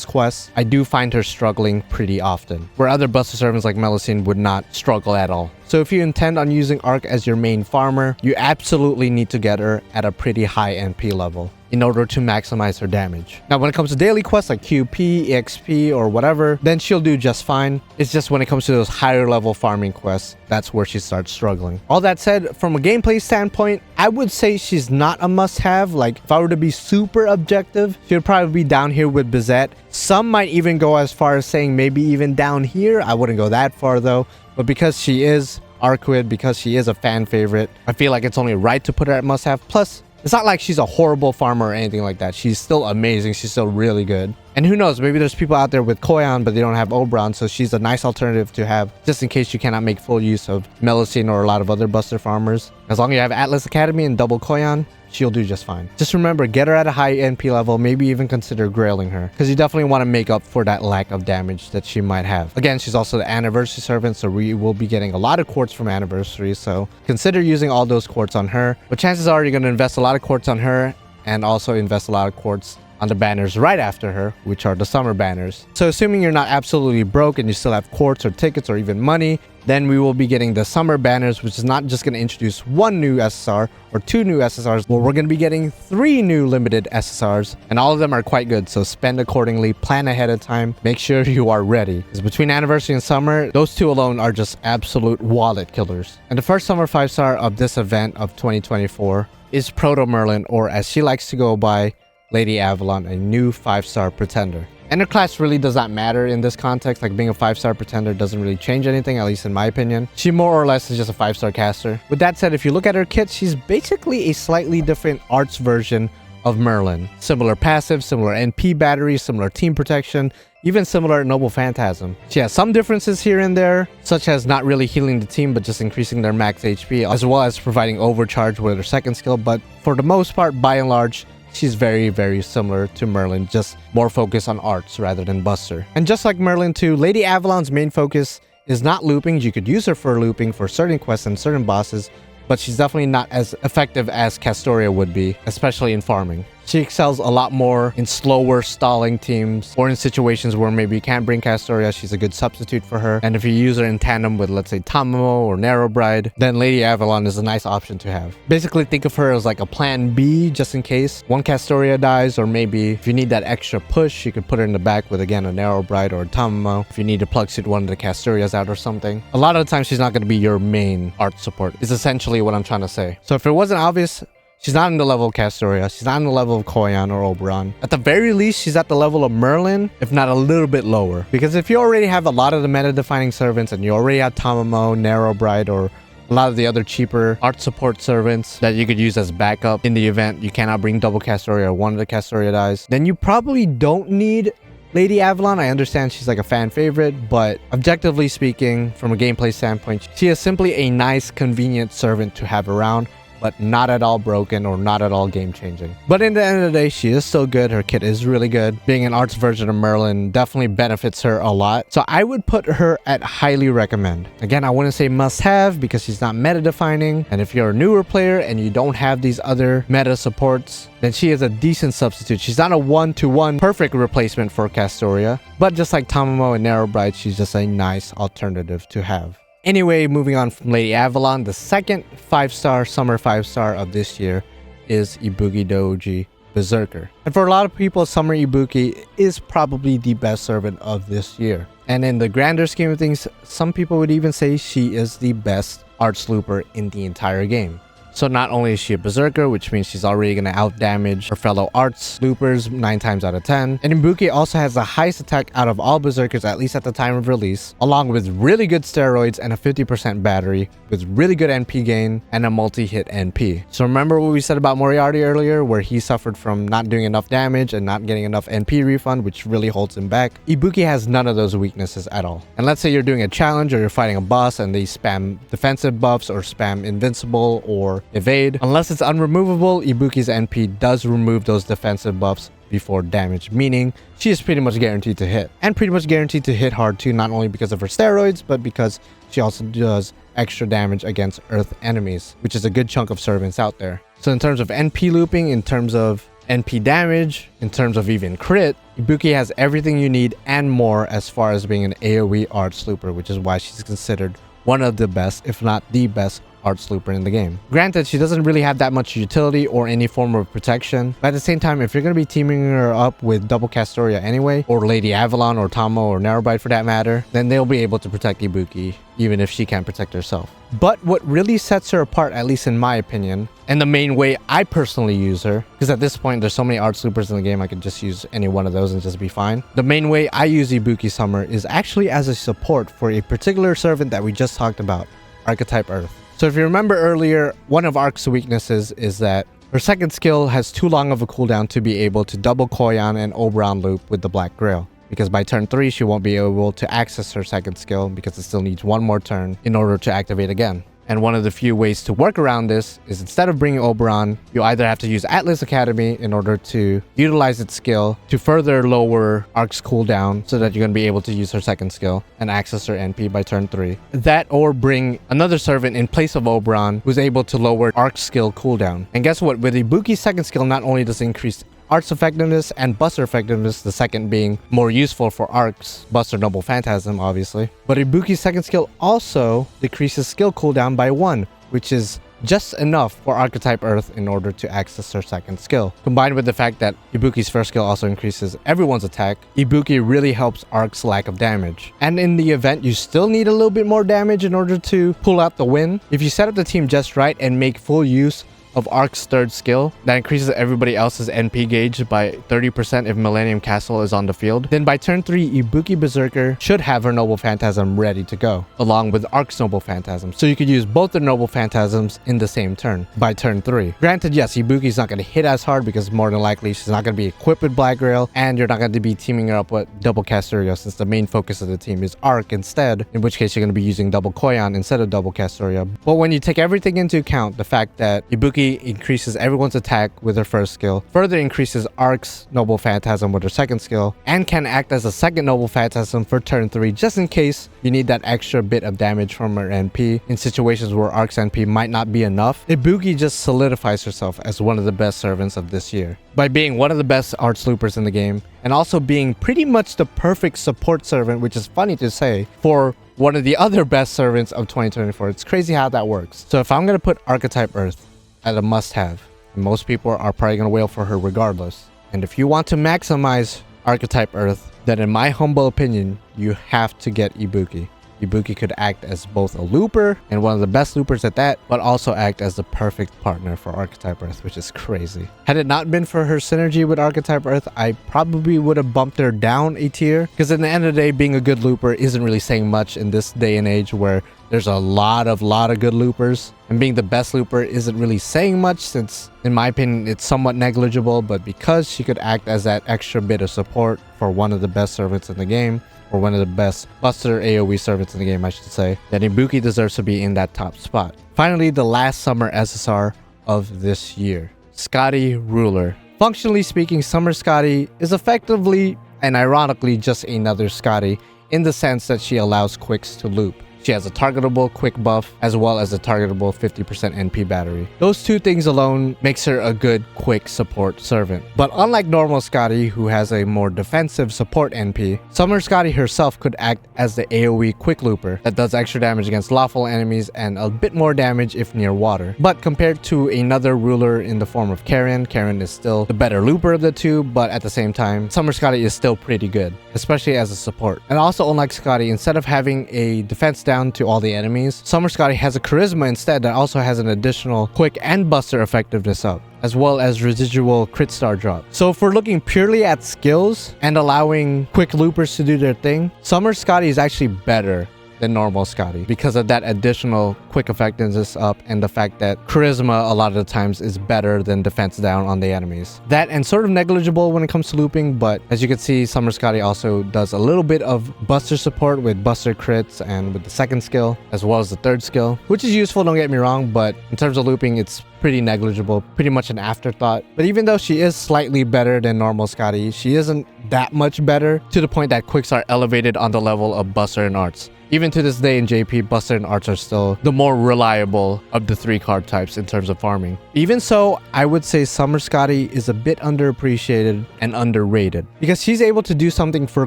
Speaker 1: quests, I do find her struggling pretty often, where other Buster Servants like Melusine would not struggle at all. So if you intend on using Arc as your main farmer, you absolutely need to get her at a pretty high NP level in order to maximize her damage. Now, when it comes to daily quests like QP, EXP, or whatever, then she'll do just fine. It's just when it comes to those higher level farming quests, that's where she starts struggling. All that said, from a gameplay standpoint, I would say she's not a must-have. Like, if I were to be super objective, she would probably be down here with Bazett. Some might even go as far as saying maybe even down here. I wouldn't go that far though. But because she is Arcueid, because she is a fan favorite, I feel like it's only right to put her at must-have. Plus, it's not like she's a horrible farmer or anything like that. She's still amazing. She's still really good. And who knows, maybe there's people out there with Koyan, but they don't have Oberon, so she's a nice alternative to have just in case you cannot make full use of Melusine or a lot of other Buster farmers. As long as you have Atlas Academy and double Koyan, she'll do just fine. Just remember, get her at a high NP level, maybe even consider grailing her, because you definitely want to make up for that lack of damage that she might have. Again, she's also the Anniversary Servant, so we will be getting a lot of quartz from Anniversary, so consider using all those quartz on her. But chances are you're going to invest a lot of quartz on her and also invest a lot of quartz on the banners right after her, which are the summer banners. So assuming you're not absolutely broke and you still have quartz or tickets or even money, then we will be getting the summer banners, which is not just going to introduce one new SSR or two new SSRs, but we're going to be getting 3 new limited SSRs, and all of them are quite good, so spend accordingly, plan ahead of time, make sure you are ready. Because between Anniversary and Summer, those two alone are just absolute wallet killers. And the first Summer 5-star of this event of 2024 is Proto Merlin, or as she likes to go by, Lady Avalon, a new 5-star pretender. And her class really does not matter in this context, like being a 5-star pretender doesn't really change anything, at least in my opinion. She more or less is just a 5-star caster. With that said, if you look at her kit, she's basically a slightly different arts version of Merlin. Similar passive, similar NP battery, similar team protection, even similar Noble Phantasm. She has some differences here and there, such as not really healing the team but just increasing their max HP, as well as providing overcharge with her second skill, but for the most part, by and large, she's very, very similar to Merlin, just more focused on arts rather than Buster. And just like Merlin too, Lady Avalon's main focus is not looping. You could use her for looping for certain quests and certain bosses, but she's definitely not as effective as Castoria would be, especially in farming. She excels a lot more in slower stalling teams or in situations where maybe you can't bring Castoria. She's a good substitute for her. And if you use her in tandem with, let's say, Tametomo or Narrow Bride, then Lady Avalon is a nice option to have. Basically, think of her as like a plan B just in case one Castoria dies, or maybe if you need that extra push, you could put her in the back with, again, a Narrow Bride or a Tametomo if you need to plug suit one of the Castorias out or something. A lot of the time, she's not going to be your main art support, is essentially what I'm trying to say. So if it wasn't obvious, she's not in the level of Castoria. She's not in the level of Koyan or Oberon. At the very least, she's at the level of Merlin, if not a little bit lower. Because if you already have a lot of the meta-defining servants and you already have Tametomo, Narrow Bride, or a lot of the other cheaper art support servants that you could use as backup in the event you cannot bring double Castoria or one of the Castoria dies, then you probably don't need Lady Avalon. I understand she's like a fan favorite, but objectively speaking, from a gameplay standpoint, she is simply a nice, convenient servant to have around, but not at all broken or not at all game-changing. But in the end of the day, she is still good. Her kit is really good. Being an arts version of Merlin definitely benefits her a lot. So I would put her at highly recommend. Again, I wouldn't say must-have because she's not meta-defining. And if you're a newer player and you don't have these other meta supports, then she is a decent substitute. She's not a one-to-one perfect replacement for Castoria, but just like Tametomo and Narrow Bride, she's just a nice alternative to have. Anyway, moving on from Lady Avalon, the second 5-star summer 5-star of this year is Ibuki Douji Berserker. And for a lot of people, Summer Ibuki is probably the best servant of this year. And in the grander scheme of things, some people would even say she is the best arts looper in the entire game. So not only is she a Berserker, which means she's already going to outdamage her fellow arts loopers 9 times out of 10. And Ibuki also has the highest attack out of all Berserkers, at least at the time of release, along with really good steroids and a 50% battery, with really good NP gain and a multi-hit NP. So remember what we said about Moriarty earlier, where he suffered from not doing enough damage and not getting enough NP refund, which really holds him back? Ibuki has none of those weaknesses at all. And let's say you're doing a challenge or you're fighting a boss and they spam defensive buffs or spam invincible or evade. Unless it's unremovable, Ibuki's NP does remove those defensive buffs before damage, meaning she is pretty much guaranteed to hit. And pretty much guaranteed to hit hard too, not only because of her steroids, but because she also does extra damage against earth enemies, which is a good chunk of servants out there. So in terms of NP looping, in terms of NP damage, in terms of even crit, Ibuki has everything you need and more as far as being an AoE arts looper, which is why she's considered one of the best, if not the best, arts looper in the game. Granted, she doesn't really have that much utility or any form of protection, but at the same time, if you're going to be teaming her up with double Castoria anyway, or Lady Avalon or Tametomo or Narrow Bride for that matter, then they'll be able to protect Ibuki even if she can't protect herself. But what really sets her apart, at least in my opinion, and the main way I personally use her, because at this point there's so many arts loopers in the game, I could just use any one of those and just be fine. The main way I use Ibuki Summer is actually as a support for a particular servant that we just talked about, Archetype Earth. So if you remember earlier, one of Arc's weaknesses is that Her second skill has too long of a cooldown to be able to double Koyan and Oberon loop with the Black Grail, because by turn 3 she won't be able to access her second skill because it still needs one more turn in order to activate again. And one of the few ways to work around this is instead of bringing Oberon, you either have to use Atlas Academy in order to utilize its skill to further lower Arc's cooldown so that you're going to be able to use her second skill and access her NP by turn 3. That or bring another servant in place of Oberon who's able to lower Arc's skill cooldown. And guess what? With Ibuki's second skill, not only does it increase Art's effectiveness and Buster effectiveness, the second being more useful for Arc's Buster Noble Phantasm, obviously. But Ibuki's second skill also decreases skill cooldown by 1, which is just enough for Archetype Earth in order to access her second skill. Combined with the fact that Ibuki's first skill also increases everyone's attack, Ibuki really helps Arc's lack of damage. And in the event you still need a little bit more damage in order to pull out the win, if you set up the team just right and make full use of Arc's third skill that increases everybody else's NP gauge by 30% if Millennium Castle is on the field, then by turn 3 Ibuki Berserker should have her Noble Phantasm ready to go, along with Arc's Noble Phantasm. So you could use both their Noble Phantasms in the same turn by turn 3. Granted, yes, Ibuki's not going to hit as hard because more than likely she's not going to be equipped with Black Grail, and you're not going to be teaming her up with double Castoria since the main focus of the team is Arc instead, in which case you're going to be using double Koyan instead of double Castoria. But when you take everything into account, the fact that Ibuki increases everyone's attack with her first skill, further increases Arc's Noble Phantasm with her second skill, and can act as a second Noble Phantasm for turn 3 just in case you need that extra bit of damage from her NP in situations where Arc's NP might not be enough, Ibuki just solidifies herself as one of the best servants of this year. By being one of the best Arts loopers in the game, and also being pretty much the perfect support servant, which is funny to say, for one of the other best servants of 2024. It's crazy how that works. So if I'm going to put Archetype Earth at a must-have, most people are probably going to wail for her regardless. And if you want to maximize Archetype Earth, then in my humble opinion, you have to get Ibuki. Ibuki could act as both a looper, and one of the best loopers at that, but also act as the perfect partner for Archetype Earth, which is crazy. Had it not been for her synergy with Archetype Earth, I probably would have bumped her down a tier, because at the end of the day, being a good looper isn't really saying much in this day and age where there's a lot of good loopers, and being the best looper isn't really saying much since, in my opinion, it's somewhat negligible. But because she could act as that extra bit of support for one of the best servants in the game, or one of the best Buster AoE servants in the game, I should say, then Ibuki deserves to be in that top spot. Finally, the last summer SSR of this year, Skathi Ruler. Functionally speaking, Summer Skathi is effectively and ironically just another Skathi in the sense that she allows quicks to loop. She has a targetable quick buff as well as a targetable 50% NP battery. Those two things alone makes her a good quick support servant. But unlike normal Skathi, who has a more defensive support NP, Summer Skathi herself could act as the AoE quick looper that does extra damage against lawful enemies and a bit more damage if near water. But compared to another ruler in the form of Karen is still the better looper of the two, but at the same time, Summer Skathi is still pretty good, especially as a support. And also, unlike Skathi, instead of having a defense down to all the enemies, Summer Skathi has a charisma instead that also has an additional quick and buster effectiveness up, as well as residual crit star drop. So if we're looking purely at skills and allowing quick loopers to do their thing, Summer Skathi is actually better than normal Skathi because of that additional quick effectiveness up and the fact that charisma a lot of the times is better than defense down on the enemies. That and sort of negligible when it comes to looping, but as you can see, Summer Skathi also does a little bit of buster support with buster crits and with the second skill as well as the third skill, which is useful, don't get me wrong, but in terms of looping, it's pretty negligible, pretty much an afterthought. But even though she is slightly better than normal Skathi, she isn't that much better to the point that quicks are elevated on the level of Buster and Arts. Even to this day in JP, Buster and Arts are still the more reliable of the three card types in terms of farming. Even so, I would say Summer Skathi is a bit underappreciated and underrated because she's able to do something for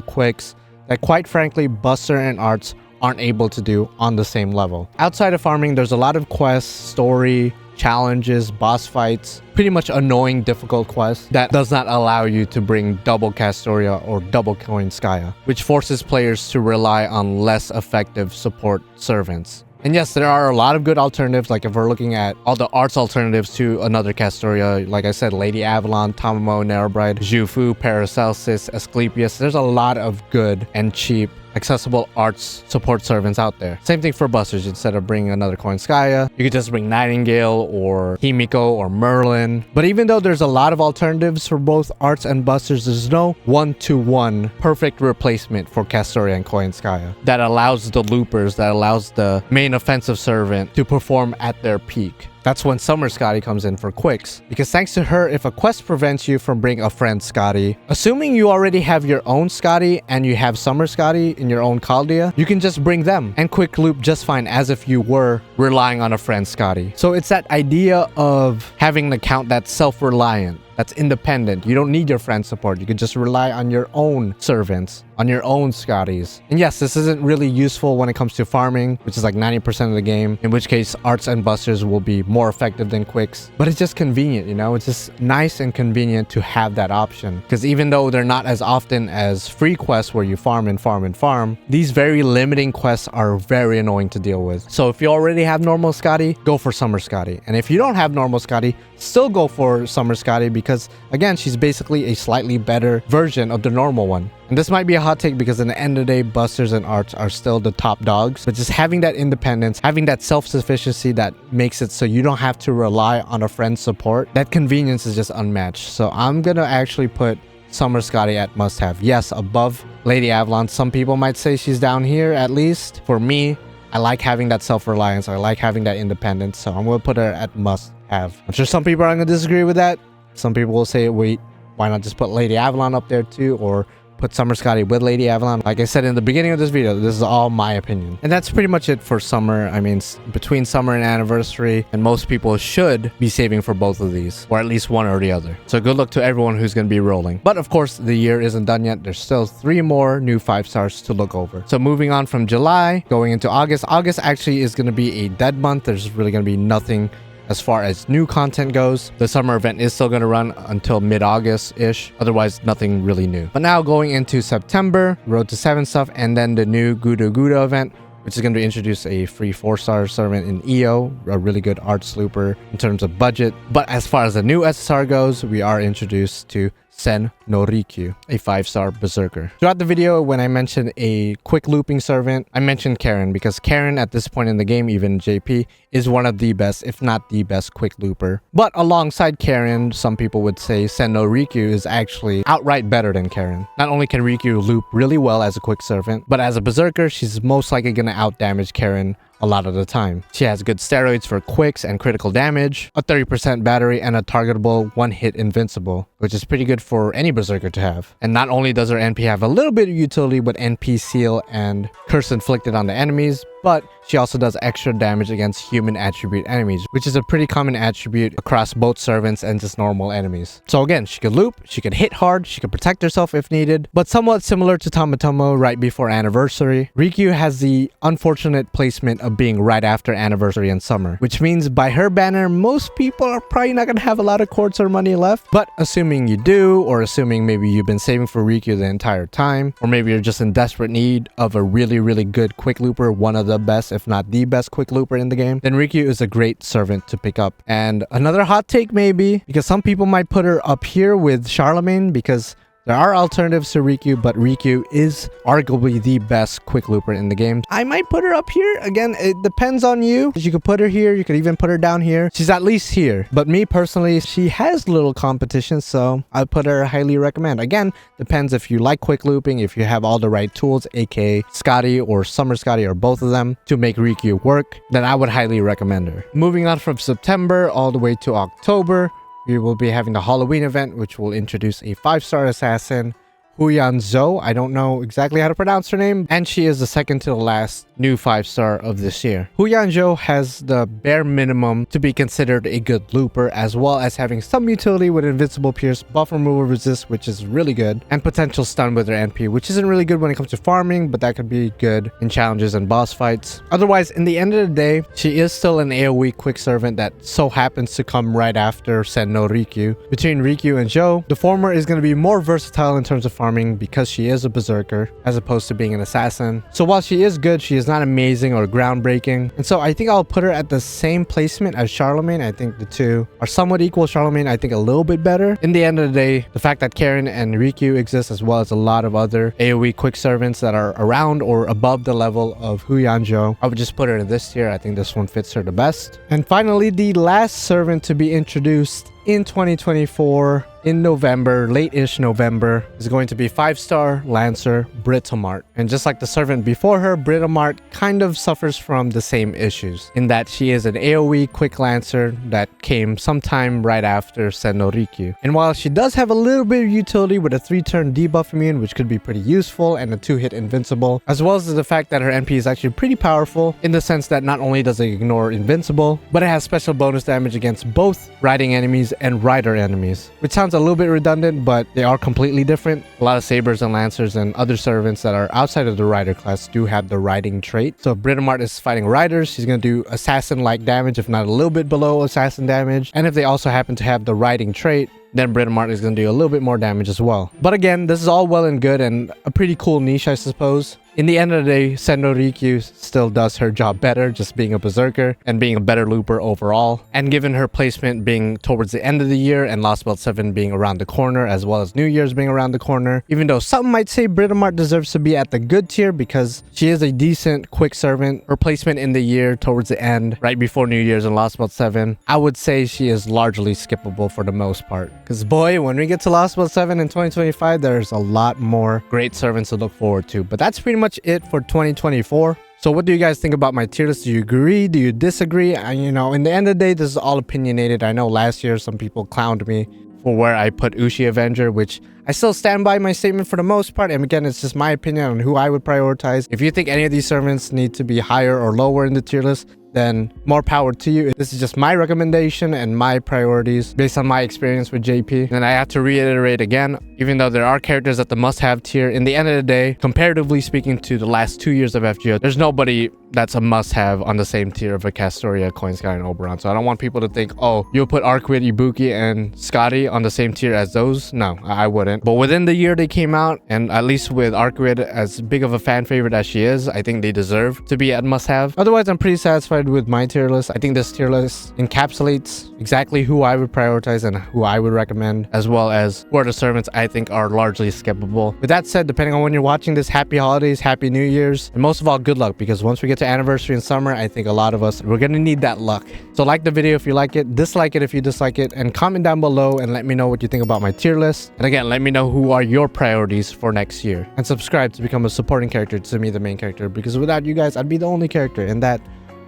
Speaker 1: quicks that quite frankly Buster and Arts aren't able to do on the same level. Outside of farming, there's a lot of quests, story, challenges, boss fights, pretty much annoying difficult quests that does not allow you to bring double Castoria or double Koyanskaya, which forces players to rely on less effective support servants. And yes, there are a lot of good alternatives, like if we're looking at all the arts alternatives to another Castoria, like I said, Lady Avalon, Tametomo, Nerebride, Jufu, Paracelsus, Asclepius. There's a lot of good and cheap accessible arts support servants out there. Same thing for busters. Instead of bringing another Koyanskaya, you could just bring Nightingale or Himiko or Merlin. But even though there's a lot of alternatives for both arts and busters, there's no one-to-one perfect replacement for Castoria and Koyanskaya that allows the loopers, that allows the main offensive servant to perform at their peak. That's when Summer Scáthach comes in for quicks, because thanks to her, if a quest prevents you from bringing a friend Scáthach, assuming you already have your own Scáthach and you have Summer Scáthach in your own Chaldea, you can just bring them and quick loop just fine as if you were relying on a friend Scáthach. So it's that idea of having an account that's self-reliant, that's independent. You don't need your friend support. You can just rely on your own servants, on your own Scáthachs. And yes, this isn't really useful when it comes to farming, which is like 90% of the game, in which case arts and busters will be more effective than quicks. But it's just convenient, you know? It's just nice and convenient to have that option. Because even though they're not as often as free quests where you farm and farm and farm, these very limiting quests are very annoying to deal with. So if you already have normal Scáthach, go for Summer Scáthach. And if you don't have normal Scáthach, still go for Summer Scáthach, because again, she's basically a slightly better version of the normal one. And this might be a hot take because in the end of the day, busters and arts are still the top dogs. But just having that independence, having that self-sufficiency that makes it so you don't have to rely on a friend's support, that convenience is just unmatched. So I'm gonna actually put Summer Scáthach at must-have. Yes, above Lady Avalon. Some people might say she's down here at least. For me, I like having that self-reliance. I like having that independence. So I'm gonna put her at must-have. I'm sure some people are gonna disagree with that. Some people will say, wait, why not just put Lady Avalon up there too? Or put Summer Scáthach with Lady Avalon. Like I said in the beginning of this video, this is all my opinion. And that's pretty much it for summer. I mean, between summer and anniversary, and most people should be saving for both of these, or at least one or the other. So good luck to everyone who's going to be rolling. But of course, the year isn't done yet. There's still 3 more new 5-stars to look over. So moving on from July, going into August. August actually is going to be a dead month. There's really going to be nothing as far as new content goes. The summer event is still going to run until mid-August-ish. Otherwise, nothing really new. But now going into September, Road to 7 stuff, and then the new Gudo Gudo event, which is going to introduce a free 4-star servant in EO, a really good arts looper in terms of budget. But as far as the new SSR goes, we are introduced to Sen no Rikyu, a 5-star berserker. Throughout the video, when I mentioned a quick looping servant, I mentioned Karen, because Karen at this point in the game, even JP, is one of the best, if not the best, quick looper. But alongside Karen, some people would say Sen no Rikyu is actually outright better than Karen. Not only can Rikyu loop really well as a quick servant, but as a berserker, she's most likely going to outdamage Karen a lot of the time. She has good steroids for quicks and critical damage, a 30% battery, and a targetable 1-hit invincible, which is pretty good for any berserker to have. And not only does her NP have a little bit of utility with NP seal and curse inflicted on the enemies, but she also does extra damage against human attribute enemies, which is a pretty common attribute across both servants and just normal enemies. So again, she could loop, she could hit hard, she could protect herself if needed, but somewhat similar to Tametomo right before anniversary, Rikyu has the unfortunate placement of being right after anniversary and summer, which means by her banner, most people are probably not going to have a lot of quartz or money left. But assuming you do, or assuming maybe you've been saving for Rikyu the entire time, or maybe you're just in desperate need of a really, really good quick looper, one of the best, if not the best quick looper in the game, then Rikyu is a great servant to pick up. And another hot take maybe, because some people might put her up here with Charlemagne, because there are alternatives to Rikyu, but Rikyu is arguably the best quick looper in the game. I might put her up here. Again, it depends on you. You could put her here. You could even put her down here. She's at least here. But me personally, she has little competition, so I'd put her highly recommend. Again, depends if you like quick looping, if you have all the right tools, aka Scáthach or Summer Scáthach or both of them to make Rikyu work, then I would highly recommend her. Moving on from September all the way to October, we will be having the Halloween event, which will introduce a 5-star assassin, Huyan Zhou. I don't know exactly how to pronounce her name, and she is the second to the last new 5-star of this year. Huyan Zhou has the bare minimum to be considered a good looper, as well as having some utility with invincible pierce, buff removal resist, which is really good, and potential stun with her NP, which isn't really good when it comes to farming, but that could be good in challenges and boss fights. Otherwise, in the end of the day, she is still an AoE quick servant that so happens to come right after Sen no Rikyu. Between Rikyu and Zhou, the former is going to be more versatile in terms of farming, charming because she is a berserker as opposed to being an assassin. So while she is good, she is not amazing or groundbreaking. And so I think I'll put her at the same placement as Charlemagne. I think the two are somewhat equal. Charlemagne, I think, a little bit better. In the end of the day, the fact that Karen and Rikyu exist, as well as a lot of other AoE quick servants that are around or above the level of Huyan Zhou, I would just put her in this tier. I think this one fits her the best. And finally, the last servant to be introduced in 2024 in November, late-ish November, is going to be 5-star Lancer Britomart. And just like the servant before her, Britomart kind of suffers from the same issues in that she is an AoE quick Lancer that came sometime right after Senno Rikyu. And while she does have a little bit of utility with a 3-turn debuff immune, which could be pretty useful, and a 2-hit invincible, as well as the fact that her NP is actually pretty powerful in the sense that not only does it ignore invincible, but it has special bonus damage against both riding enemies and rider enemies, which sounds a little bit redundant, but they are completely different. A lot of sabers and lancers and other servants that are outside of the rider class do have the riding trait. So if Britomart is fighting riders, she's going to do assassin-like damage, if not a little bit below assassin damage. And if they also happen to have the riding trait, then Britomart is going to do a little bit more damage as well. But again, this is all well and good and a pretty cool niche, I suppose. In the end of the day, Senno Rikyu still does her job better, just being a berserker and being a better looper overall. And given her placement being towards the end of the year and Lostbelt 7 being around the corner, as well as New Year's being around the corner, even though some might say Britomart deserves to be at the good tier because she is a decent quick servant, her placement in the year towards the end, right before New Year's and Lostbelt 7, I would say she is largely skippable for the most part. Because boy, when we get to Lostbelt 7 in 2025, there's a lot more great servants to look forward to. But that's pretty much it for 2024. So what do you guys think about my tier list? Do you agree? Do you disagree? You know, in the end of the day, this is all opinionated. I know last year some people clowned me for where I put Uchi Avenger, which I still stand by my statement for the most part. And again, it's just my opinion on who I would prioritize. If you think any of these servants need to be higher or lower in the tier list, then more power to you. This is just my recommendation and my priorities based on my experience with JP. And I have to reiterate again, even though there are characters at the must-have tier, in the end of the day, comparatively speaking to the last 2 years of FGO, there's nobody that's a must-have on the same tier of a Castoria, Koyanskaya, and Oberon. So I don't want people to think, oh, you'll put Arcueid, Ibuki, and Scáthach on the same tier as those. No, I wouldn't. But within the year they came out, and at least with Arcueid as big of a fan favorite as she is, I think they deserve to be at must-have. Otherwise, I'm pretty satisfied with my tier list. I think this tier list encapsulates exactly who I would prioritize and who I would recommend, as well as who are the servants I think are largely skippable. With that said, depending on when you're watching this, happy holidays, happy New Year's, and most of all, good luck, because once we get to anniversary and summer, I think a lot of us, we're gonna need that luck. So like the video if you like it, dislike it if you dislike it, and comment down below and let me know what you think about my tier list. And again, let me know who are your priorities for next year. And subscribe to become a supporting character to me, the main character, because without you guys, I'd be the only character, and that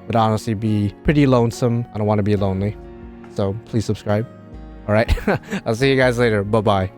Speaker 1: would honestly be pretty lonesome. I don't want to be lonely. So please subscribe. All right. I'll see you guys later. Bye-bye.